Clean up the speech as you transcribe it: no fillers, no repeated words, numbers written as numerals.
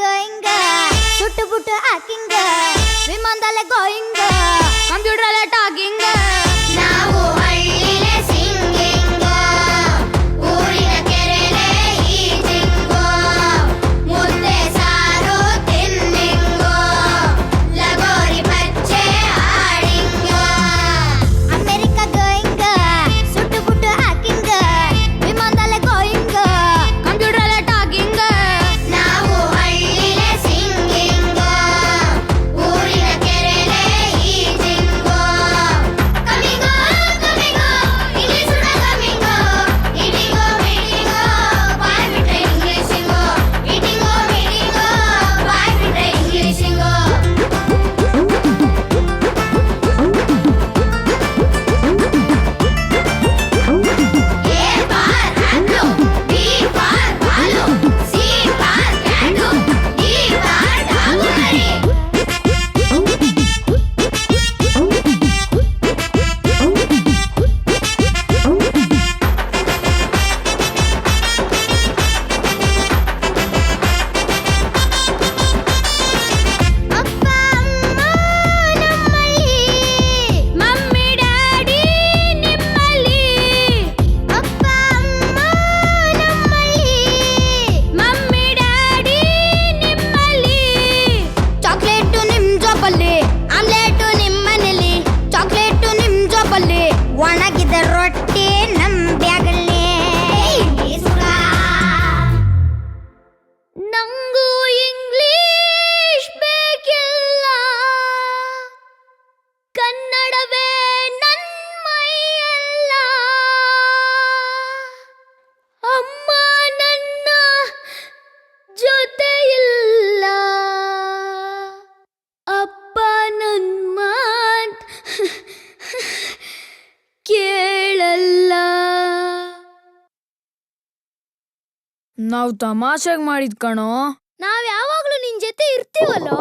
Going ಸುಟ್ಟು ಬುಟ್ಟು Hawking ವಿಮಾನದಲ್ಲೇ going computer ಅಲ್ಲೇ talking ನಾವು ಹಳ್ಳಿಲೇ ಸಿಂಗಿಂಗ್ ಊರಿನ ಕೆರೆಲೇ ಈಜಿಂಗ್ ಮುದ್ದೆ ಸಾರು ತಿನ್ನಿಂಗ್ ಲಗೋರಿ ಪಚ್ಚೆ ಆಡಿಂಗ್ ಅಮೆರಿಕ ಗೋಯಿಂಗ್ ಸುಟ್ಟು ಬುಟ್ಟು ಹಾಕಿಂಗ್ ವಿಮಾನದಲ್ಲೇ ಗೋಯಿಂಗ್ ಕಂಪ್ಯೂಟರ್ ಅಲ್ಲೇ ಟಾಕಿಂಗ್ ನಾವು ಹಳ್ಳಿಲೇ ಸಿಂಗಿಂಗ್ ಊರಿನ ಕೆರೆಲೇ ಈಜಿಂಗ್ ಕಮಿಂಗೋ ಕಮಿಂಗೋ ಇಂಗ್ಲಿಷ್ ಕೂಡ ಕಮಿಂಗೋ ಇಟಿಂಗೋ ಮೀಟಿಂಗೋ ಬಾಯ್ ಬಿಟ್ರೆ ಇಂಗ್ಲಿಷಿಂಗೋ ಇಟಿಂಗೋ ಮೀಟಿಂಗೋ ಬಾಯ್ ಬಿಟ್ರೆ ಇಂಗ್ಲಿಷಿಂಗೋ A for apple, B for balu, C for candle, D for doggery. ಅಪ್ಪ ಅಮ್ಮ ನಮ್ಮಲ್ಲಿ ಮಮ್ಮಿ ಡ್ಯಾಡಿ ನಿಮ್ಮಲ್ಲಿ ಅಪ್ಪ ಅಮ್ಮ ನಮ್ಮಲ್ಲಿ ಮಮ್ಮಿ ಡ್ಯಾಡಿ ನಿಮ್ಮಲ್ಲಿ ಚಾಕ್ಲೇಟು ನಿಮ್ ಜೋಬಲ್ಲಿ ಆಮ್ಲೆಟು ನಿಮ್ ಮನೇಲಿ ಚಾಕ್ಲೇಟು ನಿಮ್ ಜೋಬಲ್ಲಿ ಒಣಗಿದ ರೊಟ್ಟಿ ನಮ್ ಬ್ಯಾಗಲ್ಲಿ ನಂಗೂ ಇಂಗ್ಲಿಷ್ ಬೇಕಿಲ್ಲ ಕನ್ನಡವೇ ನನ್ ಮೈಯಲ್ಲ ಅಮ್ಮ ನನ್ನ ಜೊತೆ ಇಲ್ಲ ಅಪ್ಪ ನನ್ ಮಾತ್ ಕೇಳಲ್ಲ ನಾವು ತಮಾಷೆಗೆ ಮಾಡಿದ್ ಕಣೋ. ನಾವ್ ಯಾವಾಗ್ಲೂ ನಿನ್ ಜೊತೆ ಇರ್ತೀವಲ್ಲೋ